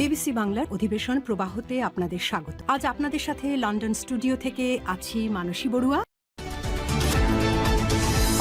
BBC বাংলার অধিবেশন প্রবাহতে আপনাদের স্বাগত। আজ আপনাদের সাথে লন্ডন স্টুডিও থেকে আছি মানসী বড়ুয়া।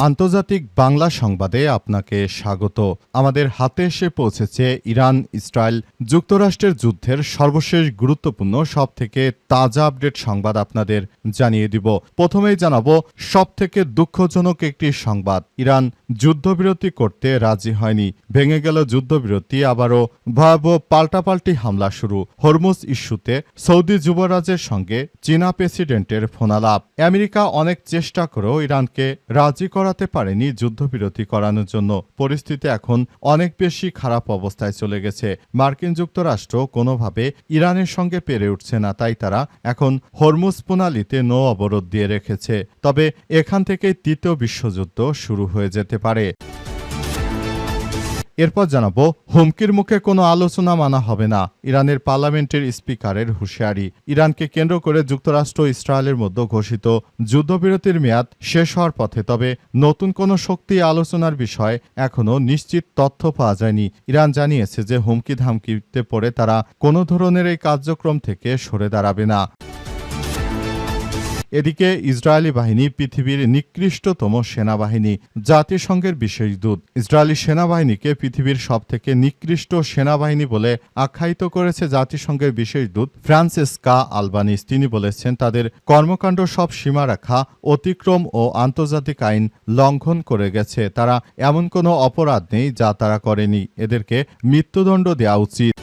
আন্তর্জাতিক বাংলা সংবাদে আপনাকে স্বাগত। আমাদের হাতে এসে পৌঁছেছে ইরান ইসরায়েল যুক্তরাষ্ট্রের যুদ্ধের সর্বশেষ গুরুত্বপূর্ণ সবথেকে তাজা আপডেট সংবাদ আপনাদের জানিয়ে দিব। প্রথমেই জানাবো সবথেকে দুঃখজনক একটি সংবাদ। ইরান যুদ্ধবিরতি করতে রাজি হয়নি, ভেঙে গেল যুদ্ধবিরতি, আবারও ভয়াবহ পাল্টাপাল্টি হামলা শুরু। হরমুজ ইস্যুতে সৌদি যুবরাজের সঙ্গে চীনা প্রেসিডেন্টের ফোনালাপ। আমেরিকা অনেক চেষ্টা করেও ইরানকে রাজি করাতে পারেনি যুদ্ধবিরতি করানোর জন্য। পরিস্থিতি এখন অনেক বেশি খারাপ অবস্থায় চলে গেছে। মার্কিন যুক্তরাষ্ট্র কোনোভাবে ইরানের সঙ্গে পেরে উঠছে না, তাই তারা এখন হরমুজ প্রণালীতে নৌ অবরোধ দিয়ে রেখেছে। তবে এখান থেকেই তৃতীয় বিশ্বযুদ্ধ শুরু হয়ে যেতে পারে। এরপর জানাবো হুমকির মুখে কোনো আলোচনা মানা হবে না, ইরানের পার্লামেন্টের স্পিকারের হুঁশিয়ারি। ইরানকে কেন্দ্র করে যুক্তরাষ্ট্র ও ইসরায়েলের মধ্যে ঘোষিত যুদ্ধবিরতির মেয়াদ শেষ হওয়ার পথে, তবে নতুন কোনো শক্তি আলোচনার বিষয়ে এখনও নিশ্চিত তথ্য পাওয়া যায়নি। ইরান জানিয়েছে যে হুমকি ধামকিতে পড়ে তারা কোনো ধরনের এই কার্যক্রম থেকে সরে দাঁড়াবে না। এদিকে ইসরায়েলি বাহিনী পৃথিবীর নিকৃষ্টতম সেনাবাহিনী, জাতিসংঘের বিশেষ দূত ইসরায়েলি সেনাবাহিনীকে পৃথিবীর সবথেকে নিকৃষ্ট সেনাবাহিনী বলে আখ্যায়িত করেছে জাতিসংঘের বিশেষ দূত ফ্রান্সেসকা আলবানিস। তিনি বলেছেন তাদের কর্মকাণ্ড সব সীমারেখা অতিক্রম ও আন্তর্জাতিক আইন লঙ্ঘন করে গেছে। তারা এমন কোনো অপরাধ নেই যা তারা করেনি, এদেরকে মৃত্যুদণ্ড দেওয়া উচিত।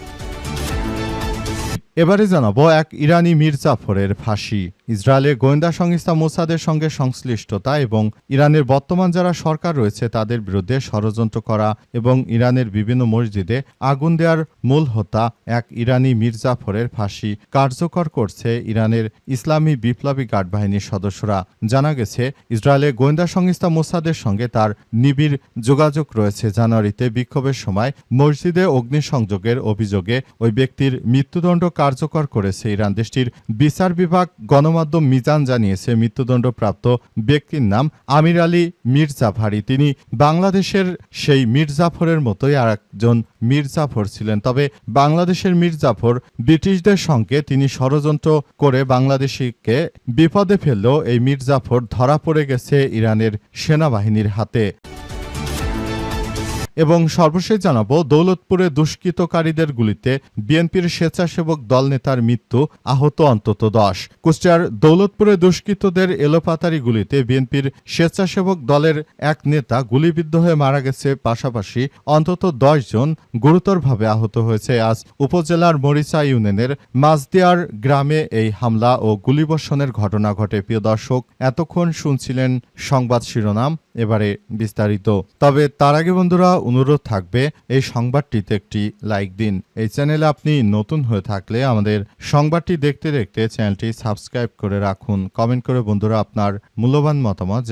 এবারে জানাবো এক ইরানি মির্জাফরের ফাঁসি। ইসরায়েলের গোয়েন্দা সংস্থা মোসাদের সঙ্গে সংশ্লিষ্টতা এবং ইরানের বর্তমান যারা সরকার রয়েছে তাদের বিরুদ্ধে ষড়যন্ত্র করা এবং ইরানের বিভিন্ন মসজিদে আগুন দেওয়ার মূল হোতা এক ইরানি মির্জাফরের ফাঁসি কার্যকর করছে ইরানের ইসলামী বিপ্লবী গার্ড বাহিনীর সদস্যরা। জানা গেছে ইসরায়েলের গোয়েন্দা সংস্থা মোসাদের সঙ্গে তার নিবিড় যোগাযোগ রয়েছে। জানুয়ারিতে বিক্ষোভের সময় মসজিদে অগ্নিসংযোগের অভিযোগে ওই ব্যক্তির মৃত্যুদণ্ড কার্যকর করেছে ইরান। দেশটির বিচার বিভাগ গণমাধ্যম মিজান জানিয়েছে মৃত্যুদণ্ডপ্রাপ্ত ব্যক্তির নাম আমির আলী মির্জাফারি। তিনি বাংলাদেশের সেই মির্জাফরের মতোই আর একজন মির্জাফর ছিলেন। তবে বাংলাদেশের মির্জাফর ব্রিটিশদের সঙ্গে তিনি ষড়যন্ত্র করে বাংলাদেশিকে বিপদে ফেললেও এই মির্জাফর ধরা পড়ে গেছে ইরানের সেনাবাহিনীর হাতে। এবং সর্বশেষ জানাবো দৌলতপুরে দুষ্কৃতকারীদের গুলিতে বিএনপির স্বেচ্ছাসেবক দল নেতার মৃত্যু, আহত অন্তত 10। কুষ্টিয়ার দৌলতপুরে দুষ্কৃতদের এলোপাতারি গুলিতে বিএনপির স্বেচ্ছাসেবক দলের এক নেতা গুলিবিদ্ধ হয়ে মারা গেছে, পাশাপাশি অন্তত 10 জন গুরুতরভাবে আহত হয়েছে। আজ উপজেলার মরিচা ইউনিয়নের মাঝদিয়ার গ্রামে এই হামলা ও গুলিবর্ষণের ঘটনা ঘটে। প্রিয় দর্শক, এতক্ষণ শুনছিলেন সংবাদ শিরোনাম, এবারে বিস্তারিত। তবে তার আগে বন্ধুরা অনুরোধ থাকবে এই সংবাদটিতে একটি লাইক দিন। এই চ্যানেলে আপনি নতুন হয়ে থাকলে আমাদের সংবাদটি দেখতে দেখতে চ্যানেলটি সাবস্ক্রাইব করে রাখুন। কমেন্ট করে বন্ধুরা আপনার মূল্যবান মতামত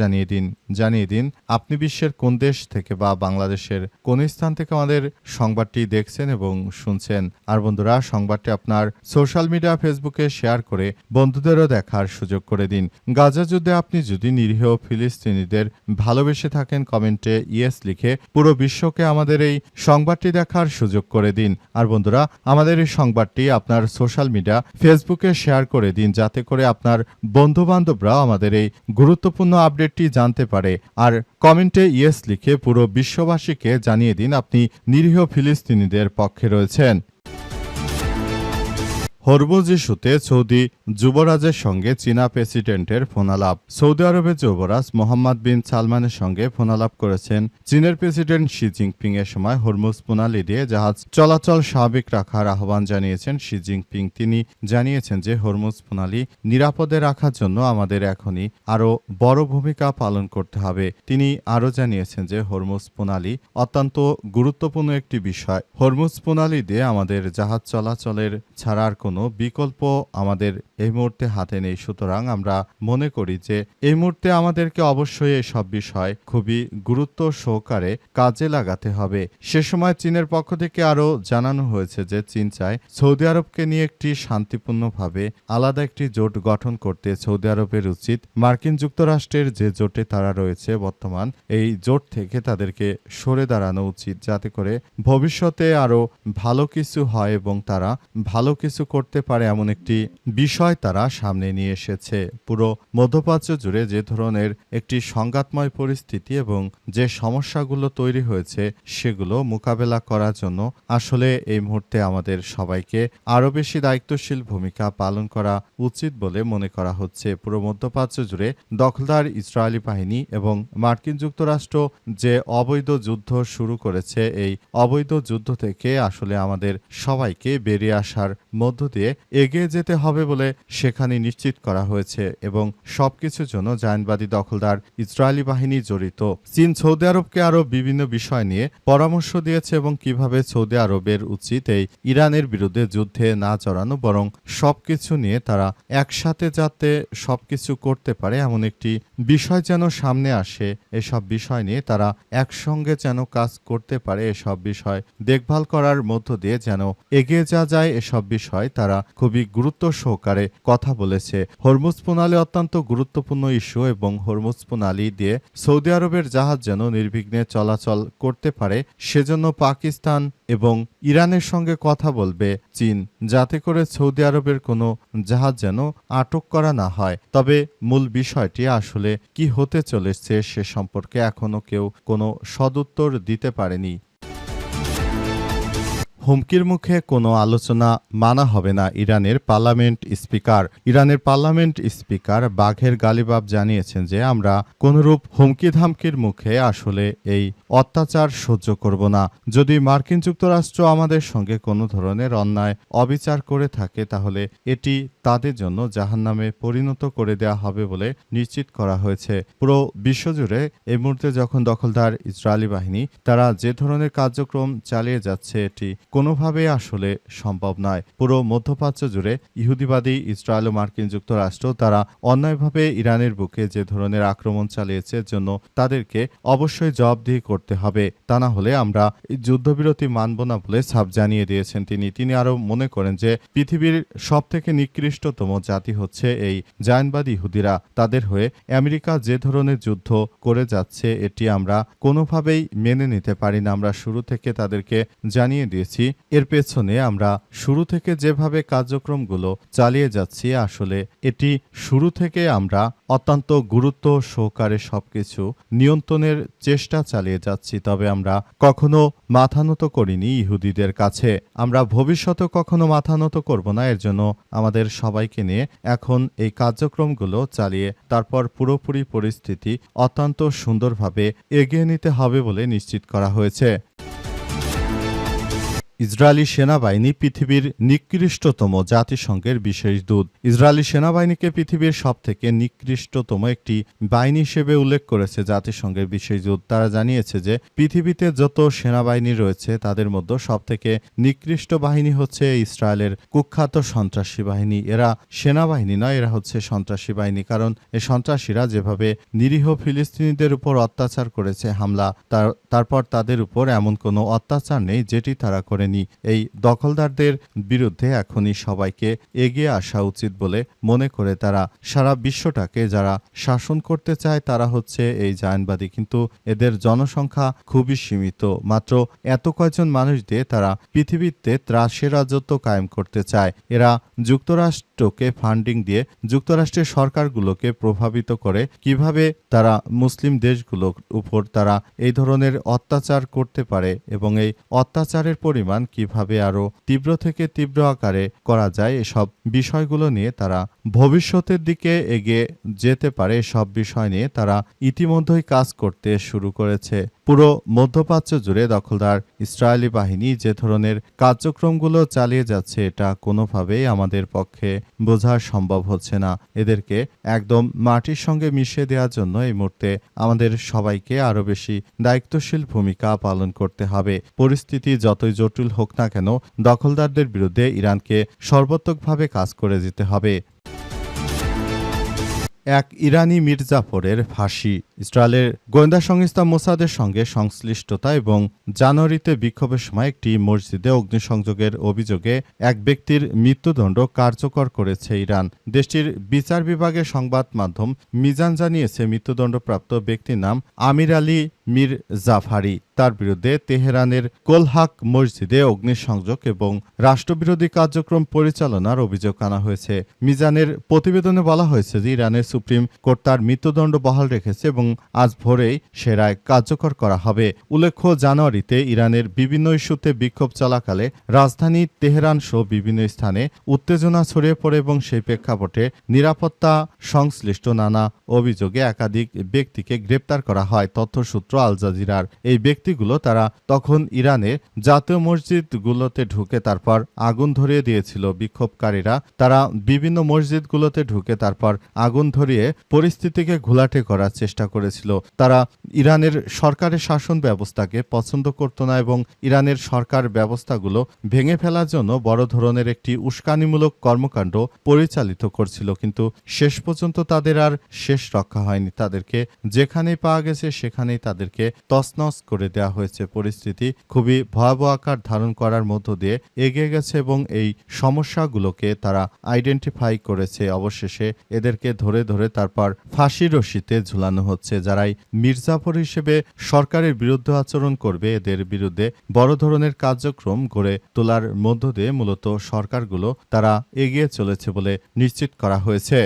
জানিয়ে দিন আপনি বিশ্বের কোন দেশ থেকে বা বাংলাদেশের কোন স্থান থেকে আমাদের সংবাদটি দেখছেন এবং শুনছেন। আর বন্ধুরা সংবাদটি আপনার সোশ্যাল মিডিয়া ফেসবুকে শেয়ার করে বন্ধুদেরও দেখার সুযোগ করে দিন। গাজা যুদ্ধে আপনি যদি নিরীহ ফিলিস্তিনিদের ভালোবেসে থাকেন কমেন্টে ইয়েস লিখে পুরো বিশ্বকে আমাদের এই সংবাদটি দেখার সুযোগ করে দিন। আর বন্ধুরা আমাদের এই সংবাদটি আপনার সোশ্যাল মিডিয়া ফেসবুকে শেয়ার করে দিন, যাতে করে আপনার বন্ধু বান্ধবরা আমাদের এই গুরুত্বপূর্ণ আপডেটটি জানতে পারে। আর কমেন্টে ইয়েস লিখে পুরো বিশ্ববাসীকে জানিয়ে দিন আপনি নিরীহ ফিলিস্তিনিদের পক্ষে রয়েছেন। হরমুজ ইস্যুতে সৌদি যুবরাজের সঙ্গে চীনা প্রেসিডেন্টের ফোনালাপ। সৌদি আরবের যুবরাজ মোহাম্মদ বিন সালমানের সঙ্গে ফোনালাপ করেছেন চীনের প্রেসিডেন্ট শি জিনপিং। এর সময় হরমুজ প্রণালী দিয়ে জাহাজ চলাচল স্বাভাবিক রাখার আহ্বান জানিয়েছেন শি জিনপিং। তিনি জানিয়েছেন যে হরমুজ প্রণালী নিরাপদে রাখার জন্য আমাদের এখনই আরও বড় ভূমিকা পালন করতে হবে। তিনি আরও জানিয়েছেন যে হরমুজ প্রণালী অত্যন্ত গুরুত্বপূর্ণ একটি বিষয়। হরমুজ প্রণালী দিয়ে আমাদের জাহাজ চলাচলের ছাড়ার কোনো বিকল্প আমাদের এই মুহূর্তে হাতে নেই। সুতরাং আমরা মনে করি যে এই মুহূর্তে আমাদেরকে অবশ্যই এসব বিষয় খুবই গুরুত্ব সহকারে কাজে লাগাতে হবে। সে সময় চীনের পক্ষ থেকে আরও জানানো হয়েছে যে চীন চায় সৌদি আরবকে নিয়ে একটি শান্তিপূর্ণভাবে আলাদা একটি জোট গঠন করতে। সৌদি আরবের উচিত মার্কিন যুক্তরাষ্ট্রের যে জোটে তারা রয়েছে বর্তমান, এই জোট থেকে তাদেরকে সরে দাঁড়ানো উচিত, যাতে করে ভবিষ্যতে আরও ভালো কিছু হয় এবং তারা ভালো কিছু করতে পারে এমন একটি বিষয় তারা সামনে নিয়ে এসেছে। পুরো মধ্যপ্রাচ্য জুড়ে যে ধরনের একটি সংঘাতময় পরিস্থিতি এবং যে সমস্যাগুলো তৈরি হয়েছে সেগুলো মোকাবেলা করার জন্য আসলে এই মুহূর্তে আমাদের সবাইকে আরও বেশি দায়িত্বশীল ভূমিকা পালন করা উচিত বলে মনে করা হচ্ছে। পুরো মধ্যপ্রাচ্য জুড়ে দখলদার ইসরায়েলি বাহিনী এবং মার্কিন যুক্তরাষ্ট্র যে অবৈধ যুদ্ধ শুরু করেছে, এই অবৈধ যুদ্ধ থেকে আসলে আমাদের সবাইকে বেরিয়ে আসার মধ্য দিয়ে এগিয়ে যেতে হবে বলে সেখানে নিশ্চিত করা হয়েছে এবং সবকিছুর জন্য জায়নবাদী দখলদার ইসরায়েলি বাহিনী জড়িত। চীন সৌদি আরবকে আরও বিভিন্ন বিষয় নিয়ে পরামর্শ দিয়েছে এবং কিভাবে সৌদি আরবের উচিত এই ইরানের বিরুদ্ধে যুদ্ধে না জড়ানো, বরং সবকিছু নিয়ে তারা একসাথে যাতে সবকিছু করতে পারে এমন একটি বিষয় যেন সামনে আসে। এসব বিষয় নিয়ে তারা একসঙ্গে যেন কাজ করতে পারে, এসব বিষয় দেখভাল করার মধ্য দিয়ে যেন এগিয়ে যাওয়া যায়, এসব বিষয় তারা খুবই গুরুত্ব সহকারে কথা বলেছে। হরমুজ প্রণালী অত্যন্ত গুরুত্বপূর্ণ ইস্যু এবং হরমুজ প্রণালী দিয়ে সৌদি আরবের জাহাজ যেন নির্বিঘ্নে চলাচল করতে পারে, সেজন্য পাকিস্তান এবং ইরানের সঙ্গে কথা বলবে চীন, যাতে করে সৌদি আরবের কোনো জাহাজ যেন আটক করা না হয়। তবে মূল বিষয়টি আসলে কি হতে চলেছে সে সম্পর্কে এখনো কেউ কোনো সদুত্তর দিতে পারেনি। হুমকির মুখে কোনো আলোচনা মানা হবে না, ইরানের পার্লামেন্ট স্পিকার। ইরানের পার্লামেন্ট স্পিকার বাঘের গালিবাফ জানিয়েছেন যে আমরা কোনরূপ হুমকি ধামকির মুখে আসলে এই অত্যাচার সহ্য করব না। যদি মার্কিন যুক্তরাষ্ট্র আমাদের সঙ্গে কোনো ধরনের অন্যায় অবিচার করে থাকে তাহলে এটি তাদের জন্য জাহান্নামে পরিণত করে দেওয়া হবে বলে নিশ্চিত করা হয়েছে। পুরো বিশ্বজুড়ে এই মুহূর্তে যখন দখলদার ইসরায়েলি বাহিনী তারা যে ধরনের কার্যক্রম চালিয়ে যাচ্ছে এটি কোনোভাবে আসলে সম্ভব নয়। পুরো মধ্যপ্রাচ্য জুড়ে ইহুদিবাদী ইসরায়েল ও মার্কিন যুক্তরাষ্ট্র তারা অন্যায়ভাবে ইরানের বুকে যে ধরনের আক্রমণ চালিয়েছে জন্য তাদেরকে অবশ্যই জবাবদিহি করতে হবে, তা না হলে আমরা যুদ্ধবিরতি মানব না বলে সাফ জানিয়ে দিয়েছেন তিনি আরও মনে করেন যে পৃথিবীর সবথেকে নিকৃষ্টতম জাতি হচ্ছে এই জায়নবাদী ইহুদিরা। তাদের হয়ে আমেরিকা যে ধরনের যুদ্ধ করে যাচ্ছে এটি আমরা কোনোভাবেই মেনে নিতে পারি না। আমরা শুরু থেকে তাদেরকে জানিয়ে দিয়েছি এর পেছনে আমরা শুরু থেকে যেভাবে কার্যক্রমগুলো চালিয়ে যাচ্ছি আসলে এটি শুরু থেকে আমরা অত্যন্ত গুরুত্ব সহকারে সবকিছু নিয়ন্ত্রণের চেষ্টা চালিয়ে যাচ্ছি। তবে আমরা কখনো মাথা নত করিনি ইহুদিদের কাছে, আমরা ভবিষ্যতে কখনো মাথা নত করব না। এর জন্য আমাদের সবাইকে নিয়ে এখন এই কার্যক্রমগুলো চালিয়ে তারপর পুরোপুরি পরিস্থিতি অত্যন্ত সুন্দরভাবে এগিয়ে নিতে হবে বলে নিশ্চিত করা হয়েছে। ইসরায়েলি সেনাবাহিনী পৃথিবীর নিকৃষ্টতম জাতিসংঘের বিশেষ দূত। ইসরায়েলি সেনাবাহিনীকে পৃথিবীর সবথেকে নিকৃষ্টতম একটি বাহিনী হিসেবে উল্লেখ করেছে জাতিসংঘের বিশেষ দূত। তারা জানিয়েছে যে পৃথিবীতে যত সেনাবাহিনী রয়েছে তাদের মধ্যে সবথেকে নিকৃষ্ট বাহিনী হচ্ছে ইসরায়েলের কুখ্যাত সন্ত্রাসী বাহিনী। এরা সেনাবাহিনী নয়, এরা হচ্ছে সন্ত্রাসী বাহিনী। কারণ এই সন্ত্রাসীরা যেভাবে নিরীহ ফিলিস্তিনিদের উপর অত্যাচার করেছে হামলা, তারপর তাদের উপর এমন কোনো অত্যাচার নেই যেটি তারা করেনি। এই দখলদারদের বিরুদ্ধে এখনই সবাইকে এগিয়ে আসা উচিত বলে মনে করে তারা। সারা বিশ্বটাকে যারা শাসন করতে চায় তারা হচ্ছে এই জায়নবাদী, কিন্তু এদের জনসংখ্যা খুবই সীমিত, মাত্র এত কয়জন মানুষ দিয়ে তারা পৃথিবীতে ত্রাসের রাজত্ব কায়েম করতে চায়। এরা যুক্তরাষ্ট্রকে ফান্ডিং দিয়ে যুক্তরাষ্ট্রের সরকারগুলোকে প্রভাবিত করে কিভাবে তারা মুসলিম দেশগুলোর উপর তারা এই ধরনের অত্যাচার করতে পারে এবং এই অত্যাচারের পরিমাণ কিভাবে আরো তীব্র থেকে তীব্র আকারে করা যায়, এসব বিষয়গুলো নিয়ে তারা ভবিষ্যতের দিকে এগিয়ে যেতে পারে। সব বিষয় নিয়ে তারা ইতিমধ্যেই কাজ করতে শুরু করেছে। পুরো মধ্যপ্রাচ্য জুড়ে দখলদার ইসরায়েলি বাহিনী যে ধরনের কার্যক্রমগুলো চালিয়ে যাচ্ছে এটা কোনোভাবেই আমাদের পক্ষে বোঝা সম্ভব হচ্ছে না। এদেরকে একদম মাটির সঙ্গে মিশিয়ে দেওয়ার জন্য এই মুহূর্তে আমাদের সবাইকে আরও বেশি দায়িত্বশীল ভূমিকা পালন করতে হবে। পরিস্থিতি যতই জটিল হোক না কেন, দখলদারদের বিরুদ্ধে ইরানকে সর্বাত্মকভাবে কাজ করে যেতে হবে। এক ইরানি মির্জাফরের ফাঁসি। ইসরায়েলের গোয়েন্দা সংস্থা মোসাদের সঙ্গে সংশ্লিষ্টতা এবং জানুয়ারিতে বিক্ষোভের সময় একটি মসজিদে অগ্নিসংযোগের অভিযোগে এক ব্যক্তির মৃত্যুদণ্ড কার্যকর করেছে ইরান। দেশটির বিচার বিভাগের সংবাদ মাধ্যম মিজান জানিয়েছে, মৃত্যুদণ্ডপ্রাপ্ত ব্যক্তির নাম আমির আলী মীর জাফারি। তার বিরুদ্ধে তেহরানের কোলহাক মসজিদে অগ্নিসংযোগ এবং রাষ্ট্রবিরোধী কার্যক্রম পরিচালনার অভিযোগ আনা হয়েছে। মিজানের প্রতিবেদনে বলা হয়েছে যে ইরানের সুপ্রিম কোর্ট তার মৃত্যুদণ্ড বহাল রেখেছে এবং আজ ভোরেই সে রায় কার্যকর করা হবে। উল্লেখ্য, জানুয়ারিতে ইরানের বিভিন্ন ইস্যুতে বিক্ষোভ চলাকালে রাজধানী তেহরান সহ বিভিন্ন স্থানে উত্তেজনা ছড়িয়ে পড়ে এবং সেই প্রেক্ষাপটে নিরাপত্তা সংশ্লিষ্ট নানা অভিযোগে একাধিক ব্যক্তিকে গ্রেপ্তার করা হয়। তথ্যসূত্র আল জাজিরার। এই ব্যক্তিগুলো তারা তখন ইরানের জাতীয় মসজিদগুলোতে ঢুকে তারপর আগুন ধরিয়ে দিয়েছিল। বিক্ষোভকারীরা তারা বিভিন্ন মসজিদগুলোতে ঢুকে তারপর আগুন ধরিয়ে পরিস্থিতিকে ঘোলাটে করার চেষ্টা করেছিল। তারা ইরানের সরকারের শাসন ব্যবস্থাকে পছন্দ করত না এবং ইরানের সরকার ব্যবস্থাগুলো ভেঙে ফেলার জন্য বড় ধরনের একটি উস্কানিমূলক কর্মকাণ্ড পরিচালিত করছিল। কিন্তু শেষ পর্যন্ত তাদের আর শেষ রক্ষা হয়নি। তাদেরকে যেখানেই পাওয়া গেছে সেখানেই তাদেরকে তছনছ করে দেওয়া হয়েছে। পরিস্থিতি খুবই ভয়াবহ আকার ধারণ করার মধ্য দিয়ে এগিয়ে গেছে এবং এই সমস্যাগুলোকে তারা আইডেন্টিফাই করেছে। অবশেষে এদেরকে ধরে ধরে তারপর ফাঁসি রশিতে ঝুলানো হচ্ছে। যারাই মির্জাফর হিসেবে সরকারের বিরুদ্ধে আচরণ করবে, এদের বিরুদ্ধে বড় ধরনের কার্যক্রম গড়ে তোলার মধ্য দিয়ে মূলত সরকারগুলো তারা এগিয়ে চলেছে বলে নিশ্চিত করা হয়েছে।